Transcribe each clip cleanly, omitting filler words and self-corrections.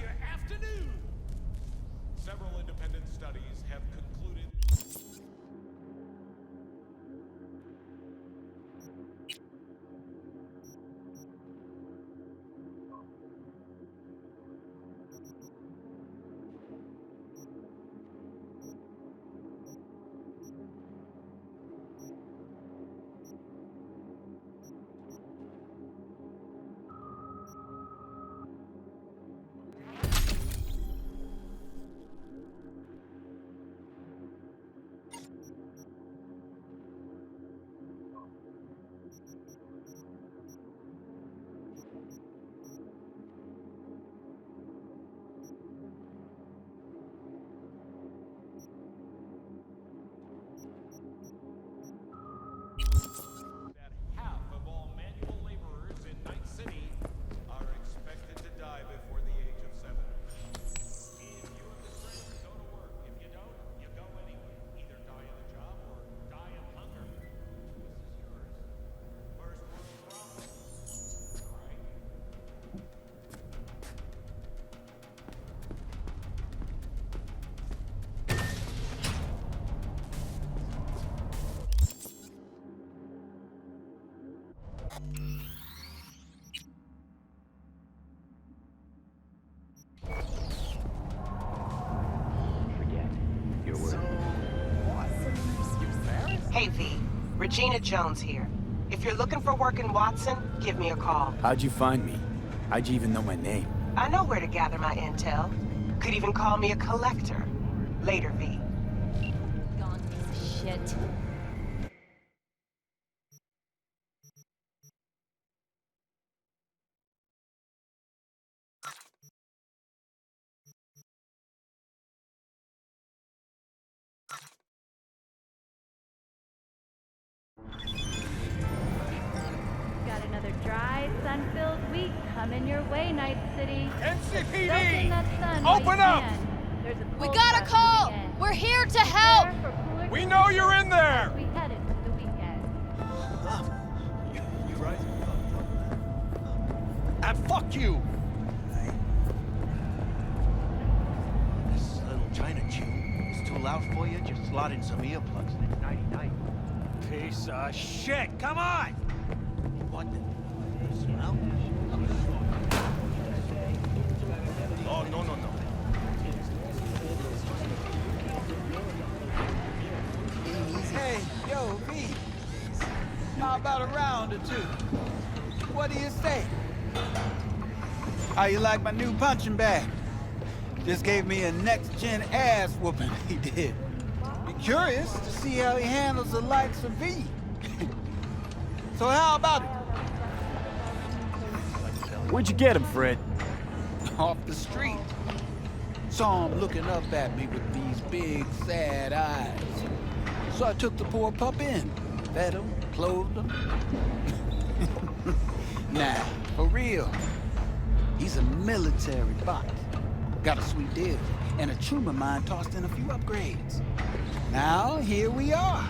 your afternoon. Several independent studies have concluded. That half of all manual laborers in Night City are expected to die before the age of 7. If you have the strength to go to work, if you don't, you go anyway. Either die on the job or die of hunger. This is yours. First world problem. Right? Hey V, Regina Jones here. If you're looking for work in Watson, give me a call. How'd you find me? How'd you even know my name? I know where to gather my intel. Could even call me a collector. Later, V. Gone piece of shit. Got another dry, sun-filled week coming your way, Night City. Soak in NCPD! that sun while Open you up! can. There's a We cold got a front call! coming in. We're here to help! Prepare for cooler We know you're in there! as we head into the weekend. You right? And fuck you! This little China tune is too loud for you? Just slot in some earplugs and it's nighty-night. Piece of shit! Come on! What the? Smell? Oh, no, no, no. Hey, yo, V. How about a round or two? What do you say? How you like my new punching bag? Just gave me a next-gen ass whooping, he did. Be curious to see how he handles the likes of V. So how about it? Where'd you get him, Fred? Off the street. Saw him looking up at me with these big, sad eyes. So I took the poor pup in. Fed him, clothed him. Nah, for real. He's a military bot. Got a sweet deal, and a chum of mine tossed in a few upgrades. Now, here we are.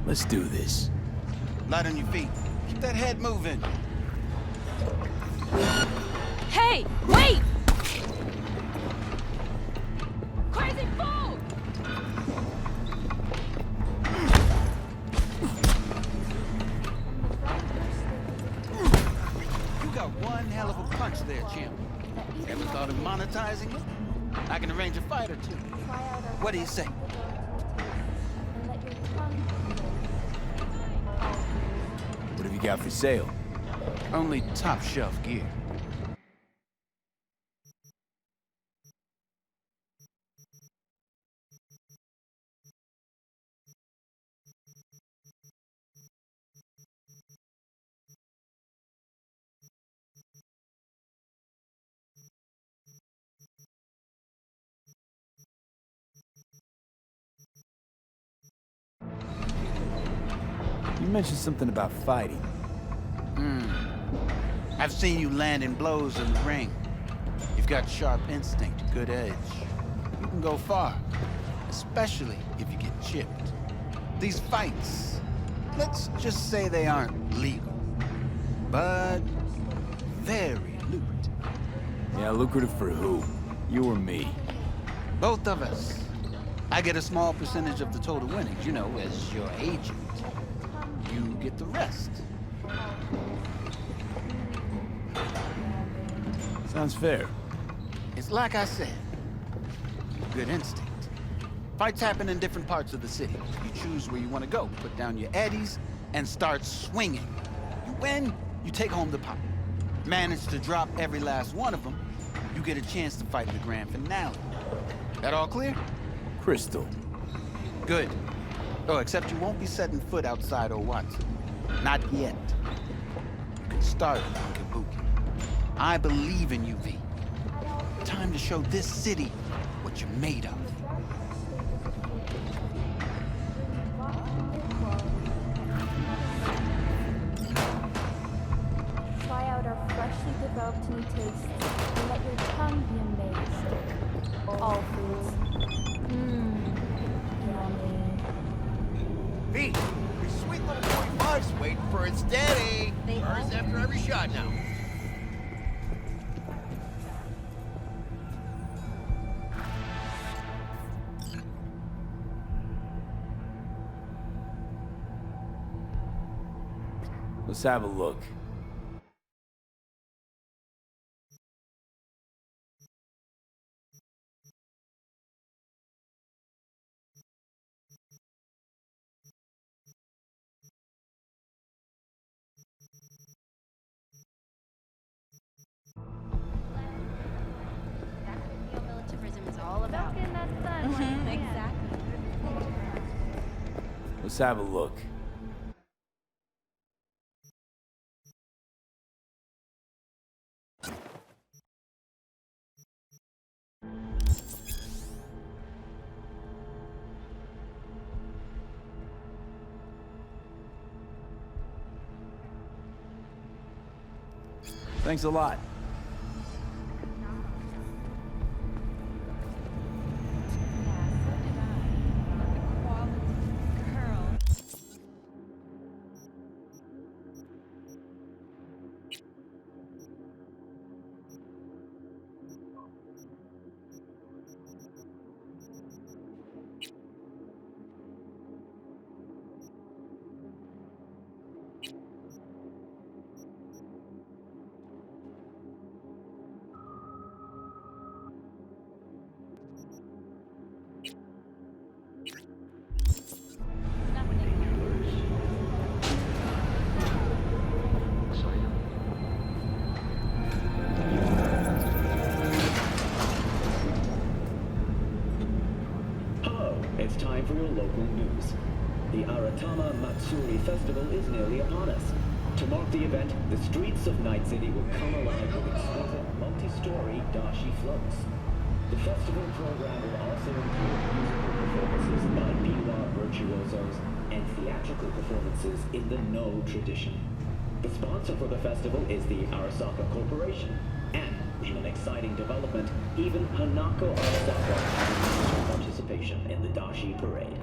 Let's do this. Light on your feet. Keep that head moving. Hey, wait! Crazy fool! You got one hell of a punch there, champ. Ever thought of monetizing it? I can arrange a fight or two. What do you say? What have you got for sale? Only top shelf gear. You mentioned something about fighting. I've seen you landing blows in the ring. You've got sharp instinct, good edge. You can go far, especially if you get chipped. These fights, let's just say they aren't legal. but very lucrative. Yeah, lucrative for who? You or me? Both of us. I get a small percentage of the total winnings, you know, as your agent. You get the rest. Sounds fair. It's like I said, good instinct. Fights happen in different parts of the city. You choose where you want to go, put down your eddies, and start swinging. You win, you take home the pot. Manage to drop every last one of them, you get a chance to fight in the grand finale. That all clear? Crystal. Good. Oh, except you won't be setting foot outside Watson. Not yet. You can start on Kabuki. I believe in you, V. Time to show this city what you're made of. Try out our freshly developed new tastes and let your tongue be amazed. All foods. Yummy. V, your sweet little 45's waiting for its daddy. Burns after every shot now. Let's have a look. Neo-militarism is all about. Soak in that sun. while you can. Exactly. Let's have a look. Thanks a lot. It's time for your local news. The Aratama Matsuri Festival is nearly upon us. To mark the event, the streets of Night City will come alive with exquisite multi-story dashi floats. The festival program will also include musical performances by biwa virtuosos and theatrical performances in the No tradition. The sponsor for the festival is the Arasaka Corporation, and in an exciting development, even Hanako Arasaka has participation in the Dashi Parade.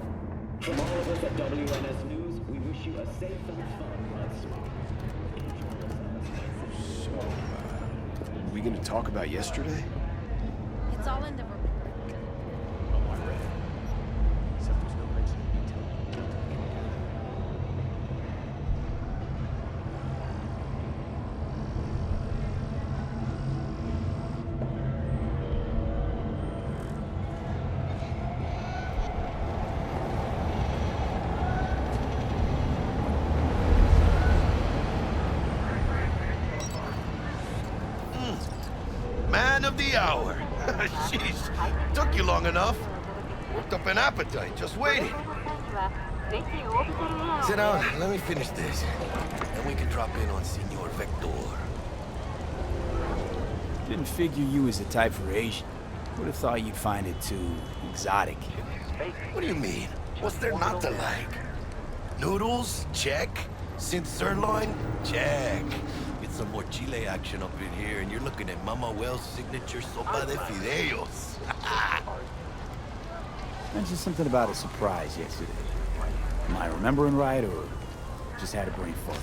From all of us at WNS News, we wish you a safe and fun month. We gonna talk about yesterday? It's all in the report. Except there's no mention of detail. Man of the hour. Jeez, took you long enough. Worked up an appetite, just waiting. Sit down, let me finish this. Then we can drop in on Senor Vector. Didn't figure you was the type for Asian. Would have thought you'd find it too exotic. What do you mean? What's there not to like? Noodles? Check. Synth sirloin? Check. Get some more chile action up in here, and you're looking at Mama Wells' signature sopa de fideos. Mentioned something about a surprise yesterday. Am I remembering right, or just had a brain fart?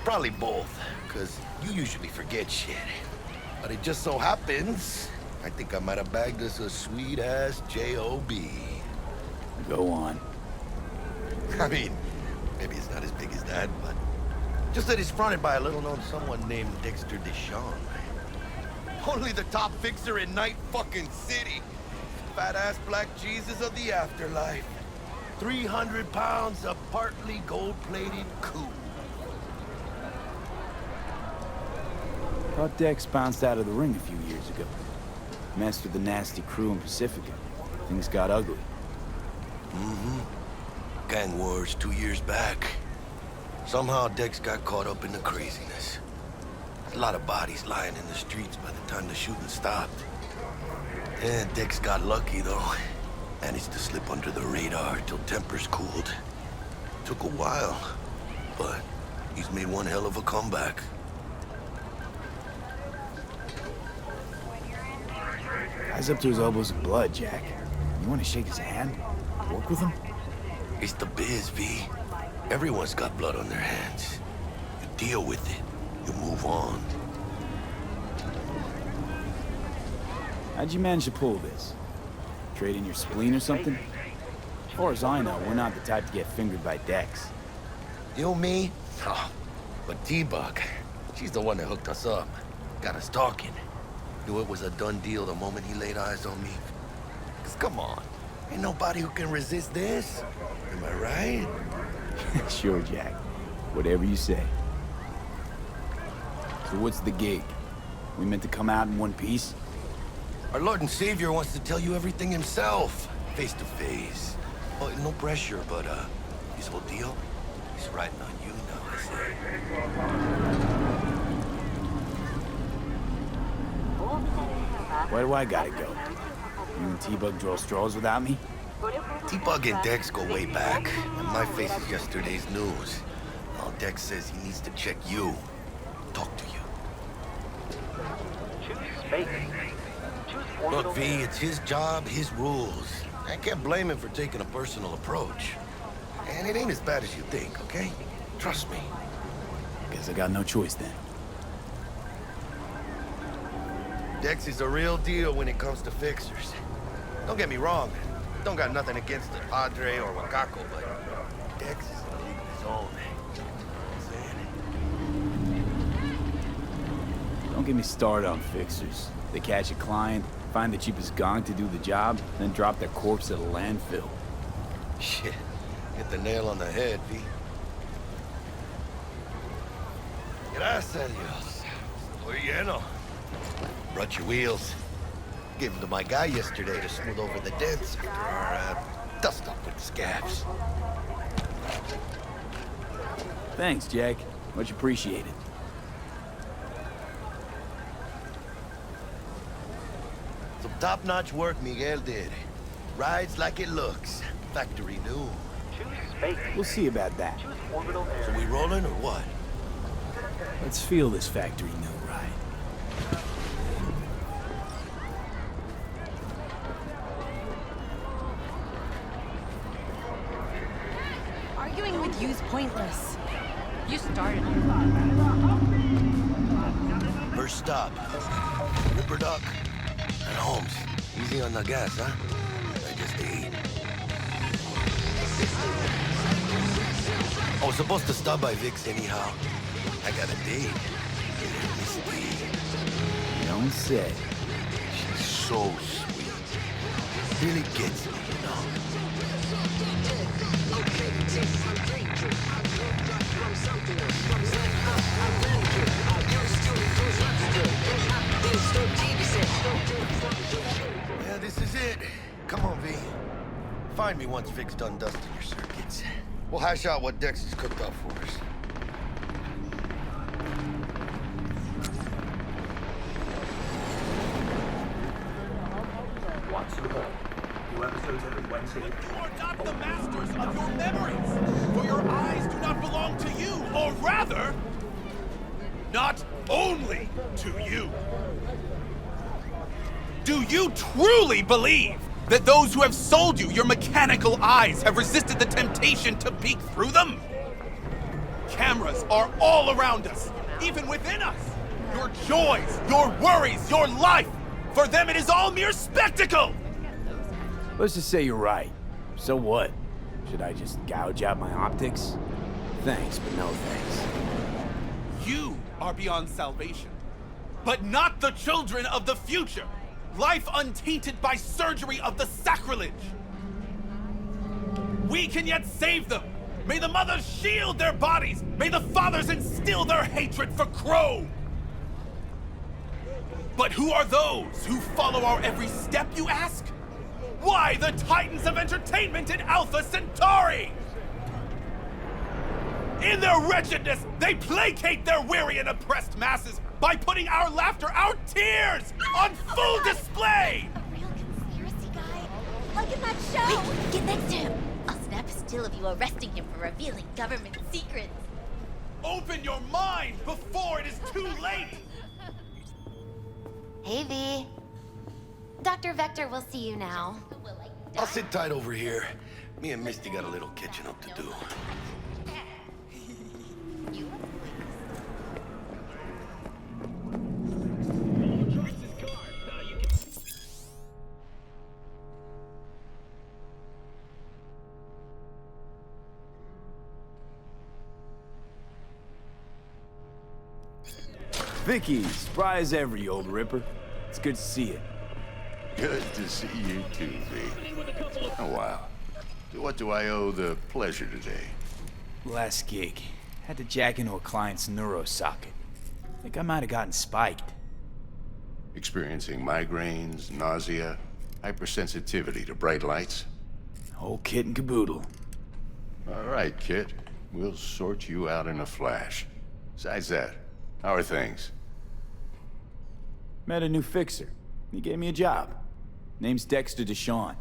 Probably both, because you usually forget shit. But it just so happens, I think I might have bagged us a sweet-ass J.O.B. Go on. I mean, maybe it's not as big as that, but just that it's fronted by a little-known someone named Dexter Deshawn. Only the top fixer in Night fucking City. Fat-ass black Jesus of the afterlife. 300 pounds of partly gold-plated coup. Thought Dex bounced out of the ring a few years ago. Messed with the nasty crew in Pacifica. Things got ugly. Mm-hmm. Gang wars 2 years back. Somehow Dex got caught up in the craziness. A lot of bodies lying in the streets by the time the shooting stopped. And Dex got lucky, though. Managed to slip under the radar till tempers cooled. Took a while, but he's made one hell of a comeback. Guy's up to his elbows in blood, Jack. You want to shake his hand? Work with him? It's the biz, V. Everyone's got blood on their hands. You deal with it. You move on. How'd you manage to pull this? Trade in your spleen or something? As far as I know, we're not the type to get fingered by Dex. You, me? Oh, but T-Bug, she's the one that hooked us up. Got us talking. Knew it was a done deal the moment he laid eyes on me. 'Cause come on, ain't nobody who can resist this. Am I right? Sure, Jack. Whatever you say. So what's the gig? We meant to come out in one piece? Our Lord and Savior wants to tell you everything himself, face to face. Oh, no pressure, but his whole deal, he's riding on you now, I say. Where do I gotta go? You and T-Bug draw straws without me? T-Bug and Dex go way back, and my face is yesterday's news. Now Dex says he needs to check you, talk to you. Choose space. Choose orbital. Look, V, it's his job, his rules. I can't blame him for taking a personal approach. And it ain't as bad as you think, okay? Trust me. Guess I got no choice then. Dex is a real deal when it comes to fixers. Don't get me wrong. Don't got nothing against the Padre or Wakako, but Dex is in a league of his own. Don't get me started on fixers. They catch a client, find the cheapest gong to do the job, then drop their corpse at a landfill. Shit. Hit the nail on the head, V. Gracias a Dios. Estoy lleno. Brought your wheels. Gave them to my guy yesterday to smooth over the dents after our dust up with the scabs. Thanks, Jack. Much appreciated. Some top-notch work Miguel did. Rides like it looks. Factory new. Choose space. We'll see about that. Choose orbital air. So we rolling or what? Let's feel this factory new ride. Arguing with you's pointless. You started it. First stop. Ripperduck and Holmes. Easy on the gas, huh? I just ate. I was supposed to stop by Vic's anyhow. I got a date. Miss D. You don't say. She's so sweet. Really gets me, you know? Yeah, this is it. Come on, V. Find me once Vic's done dusting your circuits. We'll hash out what Dex has cooked up for us. You are not the masters of your memories, for your eyes do not belong to you, or rather, not only to you. Do you truly believe that those who have sold you your mechanical eyes have resisted the temptation to peek through them? cameras are all around us, even within us. Your joys, your worries, your life. For them, it is all mere spectacle. Let's just say you're right. So what? Should I just gouge out my optics? Thanks, but no thanks. You are beyond salvation, but not the children of the future. Life untainted by surgery of the sacrilege. We can yet save them. May the mothers shield their bodies. May the fathers instill their hatred for Crow. But who are those who follow our every step, you ask? Why, the titans of entertainment in Alpha Centauri! In their wretchedness, they placate their weary and oppressed masses by putting our laughter, our tears, on full display! A real conspiracy guy? Like in that show? Wait, get next to him! I'll snap a still of you arresting him for revealing government secrets. Open your mind before it is too late! Hey, V. Dr. Vector will see you now. I'll sit tight over here. Me and Misty got a little catching up to do. Vicky, spry as ever, you old ripper. It's good to see you. Good to see you too, V. Oh, wow. To what do I owe the pleasure today? Last gig. Had to jack into a client's neuro socket. Think I might have gotten spiked. Experiencing migraines, nausea, hypersensitivity to bright lights? Whole kit and caboodle. All right, kid. We'll sort you out in a flash. Besides that, how are things? Met a new fixer. He gave me a job. Name's Dexter Deshawn.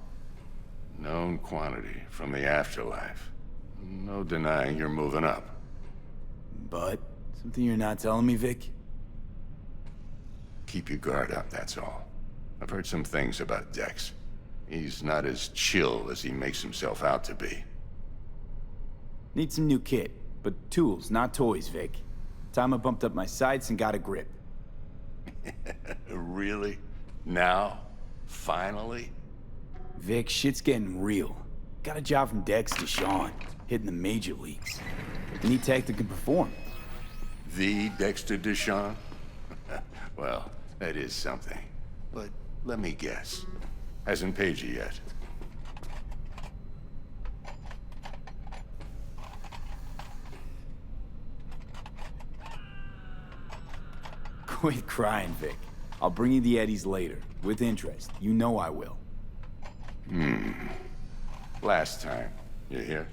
Known quantity from the afterlife. No denying you're moving up. But, something you're not telling me, Vic? Keep your guard up, that's all. I've heard some things about Dex. He's not as chill as he makes himself out to be. Need some new kit, but tools, not toys, Vic. Time I bumped up my sights and got a grip. Really? Now? Finally? Vic, shit's getting real. Got a job from Dex Deshawn, hitting the major leagues. Need tech that can perform. The Dexter Deshawn? Well, that is something. But let me guess. Hasn't paid you yet. Quit crying, Vic. I'll bring you the eddies later, with interest. You know I will. Last time. You hear?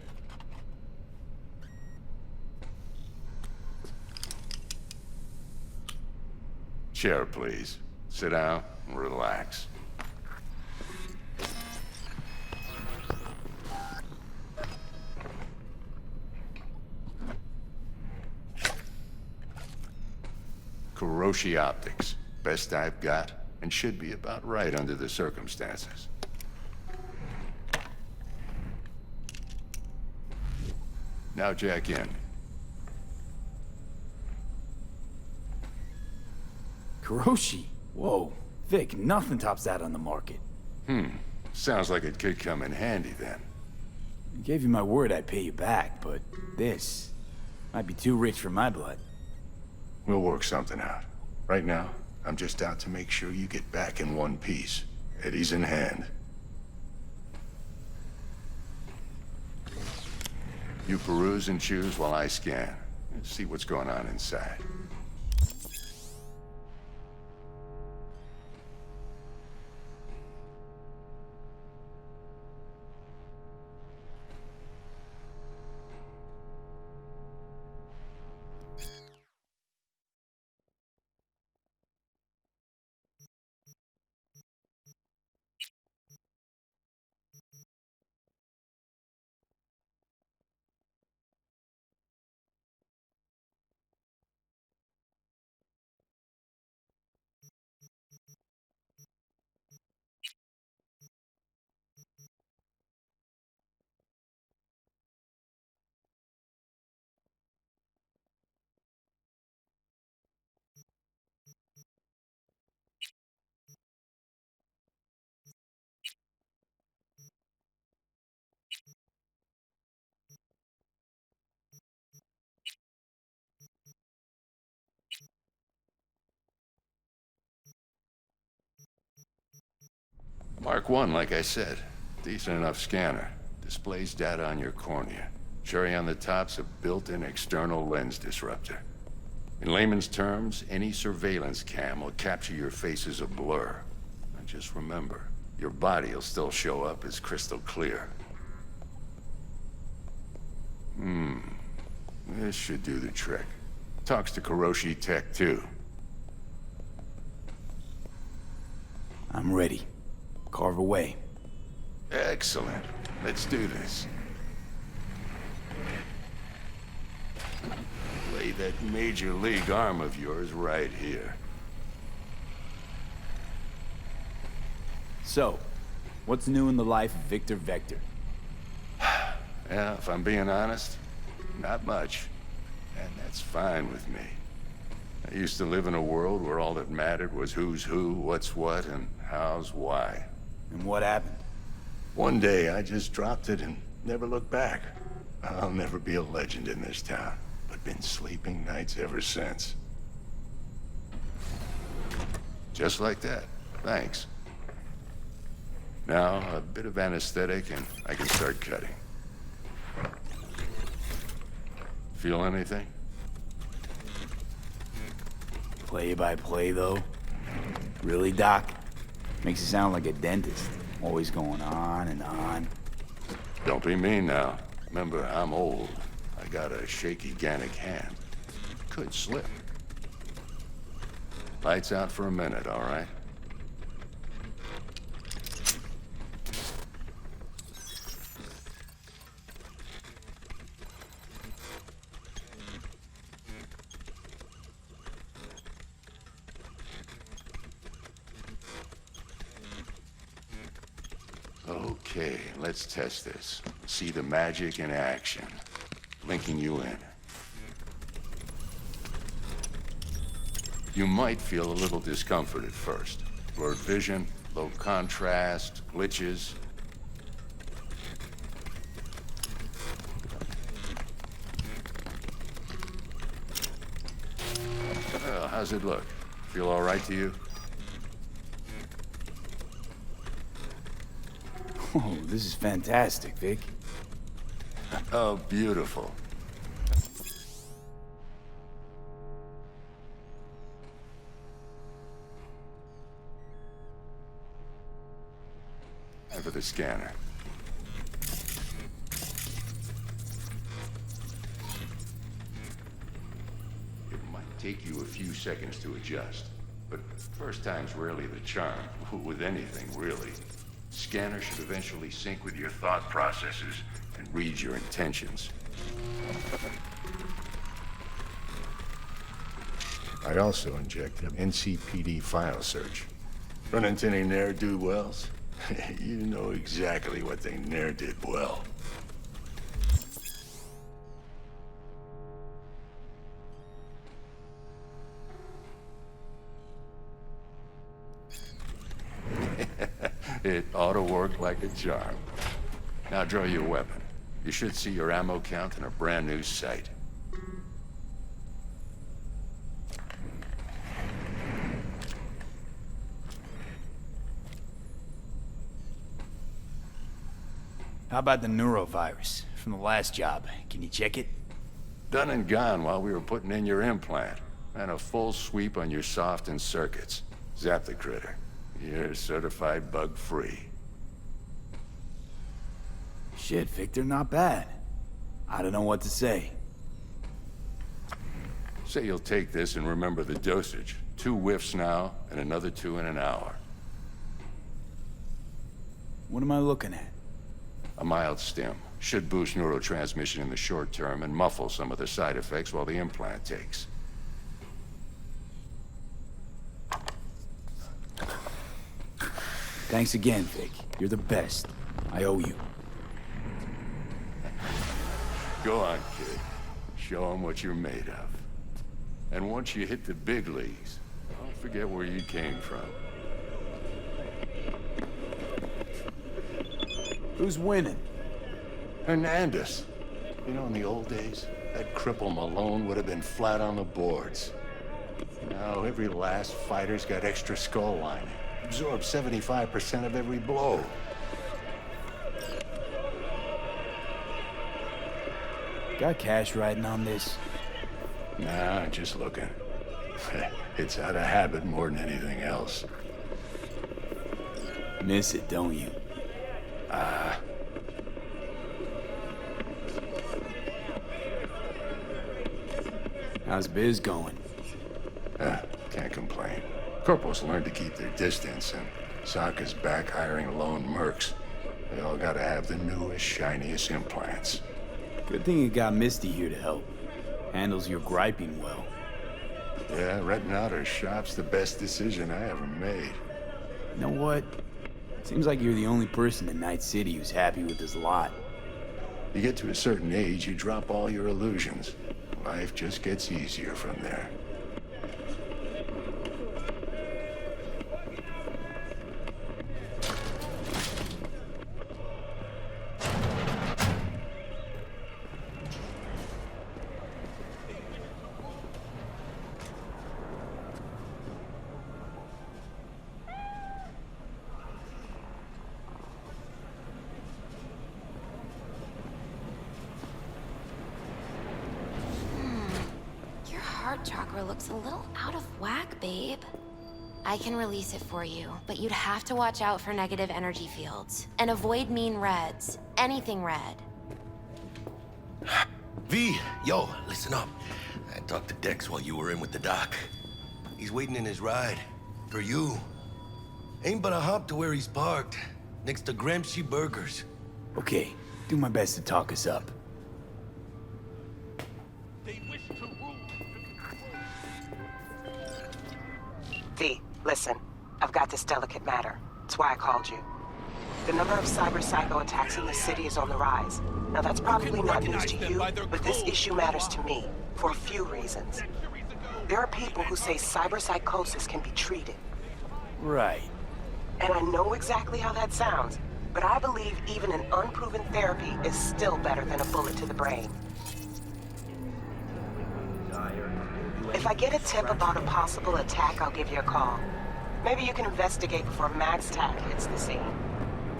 Chair, please. Sit down and relax. Kuroshi Optics. Best I've got, and should be about right under the circumstances. Now jack in. Kuroshi? Whoa. Vic, nothing tops that on the market. Sounds like it could come in handy then. I gave you my word I'd pay you back, but this might be too rich for my blood. We'll work something out. Right now, I'm just out to make sure you get back in one piece. Eddie's in hand. You peruse and choose while I scan. See what's going on inside. Mark 1, like I said. Decent enough scanner. Displays data on your cornea. Cherry on the top's a built-in external lens disruptor. In layman's terms, any surveillance cam will capture your face as a blur. And just remember, your body will still show up as crystal clear. This should do the trick. Talks to Kuroshi Tech, too. I'm ready. Carve away. Excellent. Let's do this. Lay that major league arm of yours right here. So, what's new in the life of Victor Vector? Yeah, if I'm being honest, not much. And that's fine with me. I used to live in a world where all that mattered was who's who, what's what, and how's why. And what happened? One day, I just dropped it and never looked back. I'll never be a legend in this town, but been sleeping nights ever since. Just like that. Thanks. Now, a bit of anesthetic and I can start cutting. Feel anything? Play by play, though? Really, Doc? Makes you sound like a dentist. Always going on and on. Don't be mean now. Remember, I'm old. I got a shaky Gannic hand. Could slip. Lights out for a minute, all right? Okay, let's test this. See the magic in action. Linking you in. You might feel a little discomfort at first. Blurred vision, low contrast, glitches. Well, how's it look? Feel all right to you? Oh, this is fantastic, Vic. Oh, beautiful. And for the scanner. It might take you a few seconds to adjust, but first time's rarely the charm, with anything, really. Scanner should eventually sync with your thought processes and read your intentions. I also inject an NCPD file search. Run into any ne'er-do-wells? You know exactly what they ne'er did well. It ought to work like a charm. Now draw your weapon. You should see your ammo count in a brand new sight. How about the neurovirus from the last job? Can you check it? Done and gone while we were putting in your implant. And a full sweep on your soft and circuits. Zap the critter. You're certified bug-free. Shit, Victor, not bad. I don't know what to say. Say you'll take this and remember the dosage. 2 whiffs now, and another 2 in an hour. What am I looking at? A mild stim. Should boost neurotransmission in the short term and muffle some of the side effects while the implant takes. Thanks again, Vic. You're the best. I owe you. Go on, kid. Show them what you're made of. And once you hit the big leagues, don't forget where you came from. Who's winning? Hernandez. You know, in the old days, that cripple Malone would have been flat on the boards. Now every last fighter's got extra skull lining. Absorb 75% of every blow. Got cash riding on this? Nah, just looking. It's out of habit more than anything else. Miss it, don't you? How's biz going? Can't complain. Corporals learn to keep their distance, and Sokka's back hiring lone mercs. They all gotta have the newest, shiniest implants. Good thing you got Misty here to help. Handles your griping well. Yeah, renting out her shop's the best decision I ever made. You know what? Seems like you're the only person in Night City who's happy with this lot. You get to a certain age, you drop all your illusions. Life just gets easier from there. Heart chakra looks a little out of whack, babe. I can release it for you, but you'd have to watch out for negative energy fields. And avoid mean reds. Anything red. V, yo, listen up. I talked to Dex while you were in with the doc. He's waiting in his ride. For you. Ain't but a hop to where he's parked. Next to Gramsci Burgers. Okay, do my best to talk us up. V, listen. I've got this delicate matter. That's why I called you. The number of cyber-psycho attacks in the city is on the rise. Now that's probably not news to you, but this issue matters to me, for a few reasons. There are people who say cyberpsychosis can be treated. Right. And I know exactly how that sounds, but I believe even an unproven therapy is still better than a bullet to the brain. If I get a tip about a possible attack, I'll give you a call. Maybe you can investigate before MaxTac hits the scene.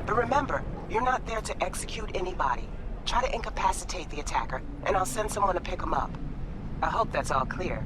But remember, you're not there to execute anybody. Try to incapacitate the attacker, and I'll send someone to pick him up. I hope that's all clear.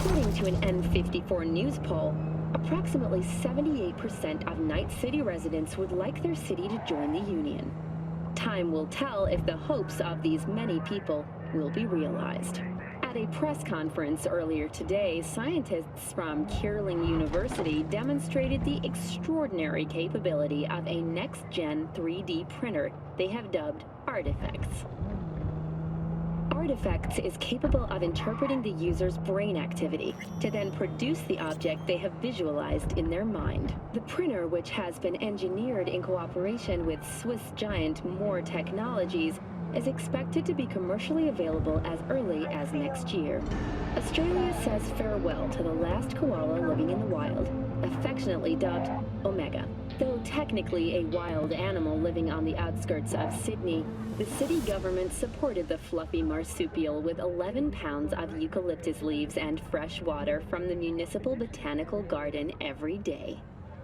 According to an N54 news poll, approximately 78% of Night City residents would like their city to join the Union. Time will tell if the hopes of these many people will be realized. At a press conference earlier today, scientists from Kierling University demonstrated the extraordinary capability of a next-gen 3D printer they have dubbed Artifacts. Artifacts is capable of interpreting the user's brain activity to then produce the object they have visualized in their mind. The printer, which has been engineered in cooperation with Swiss giant Moore Technologies, is expected to be commercially available as early as next year. Australia says farewell to the last koala living in the wild, affectionately dubbed Omega. Though technically a wild animal living on the outskirts of Sydney, the city government supported the fluffy marsupial with 11 pounds of eucalyptus leaves and fresh water from the municipal botanical garden every day.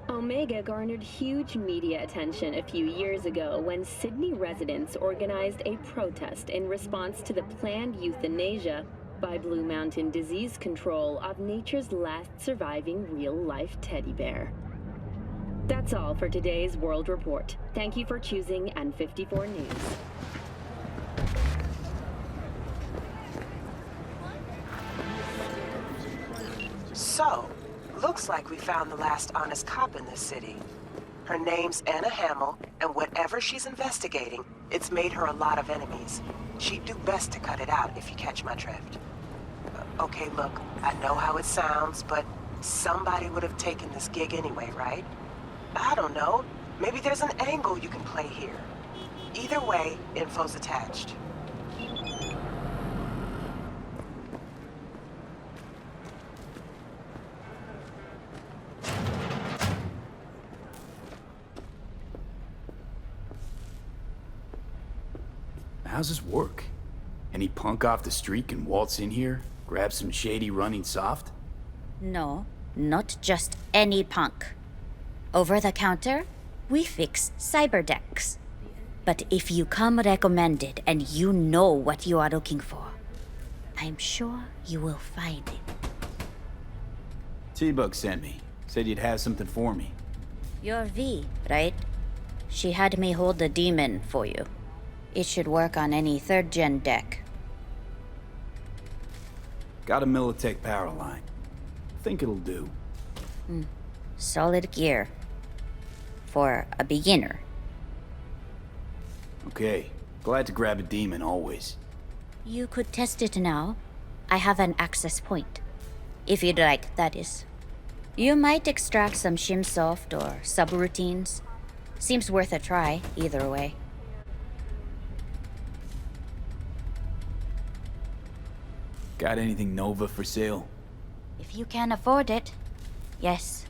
Omega garnered huge media attention a few years ago when Sydney residents organized a protest in response to the planned euthanasia by Blue Mountain Disease Control of nature's last surviving real-life teddy bear. That's all for today's World Report. Thank you for choosing N54 News. So, looks like we found the last honest cop in this city. Her name's Anna Hamill, and whatever she's investigating, it's made her a lot of enemies. She'd do best to cut it out, if you catch my drift. Okay, look, I know how it sounds, but somebody would have taken this gig anyway, right? I don't know. Maybe there's an angle you can play here. Either way, info's attached. How's this work? Any punk off the street can waltz in here, grab some shady running soft? No, not just any punk. Over the counter, we fix cyber decks. But if you come recommended and you know what you are looking for, I'm sure you will find it. T-Bug sent me. Said you'd have something for me. You're V, right? She had me hold the demon for you. It should work on any 3rd gen deck. Got a Militech power line. Think it'll do. Solid gear. For a beginner. Okay. Glad to grab a demon always. You could test it now. I have an access point. If you'd like, that is. You might extract some shimsoft or subroutines. Seems worth a try, either way. Got anything Nova for sale? If you can afford it, yes.